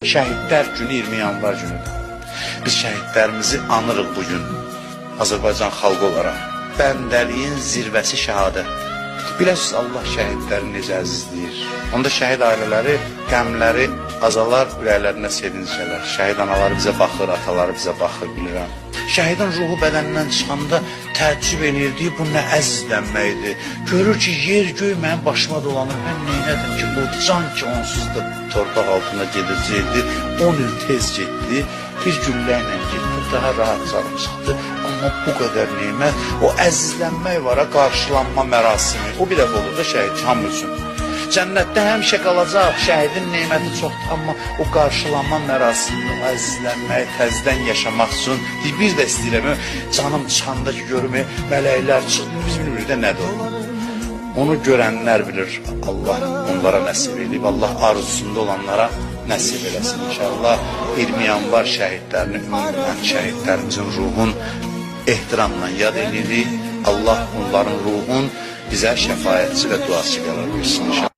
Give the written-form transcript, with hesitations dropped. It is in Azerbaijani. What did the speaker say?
Şəhidlər günü 20 yanvar günüdür. Biz şəhidlərimizi anırıq bugün Azərbaycan xalqı olaraq. Bəndəliyin zirvəsi şəhadətdir. Biləsiniz, Allah şəhidləri necə əzizləyir. Onda şəhid ailələri, qəmləri azalar, ürəklərinə sevinç gələr. Şəhid anaları bizə baxır, ataları bizə baxır, bilirəm. Şəhidin ruhu bədənindən çıxanda təəccüb edirdi, bu nə əzizlənməkdir. Görür ki, yer göy mənim başıma dolanır, mən neynədim ki, bu can ki onsuz da torpaq altına gedəcəkdi, 10 il tez getdi, bir güllə ilə getdi, daha rahat canım çıxdı. Amma bu qədər neymət, o əzizlənmək var, qarşılanma mərasimi, o bir dəfə olur da şəhid hamı üçün. Cənnətdə həmişə qalacaq, şəhidin neyməti çoxdur, amma o qarşılanma mərasimi, o əzizlənmək, təzdən yaşamaq üçün bir də istəyirəm, canım çıxanda ki, görüm, mələklər çıxdı, biz bilmirik də nədir o. Onu görənlər bilir, Allah onlara nəsib edib, Allah arzusunda olanlara nəsib eləsin. İnşallah 20 yanvar şəhidlərini, ümumən şəhidlərimizin ruhun ehtiramla yad edirik. Allah onların ruhun bizə şəfaətçi və duaçı qərar versin.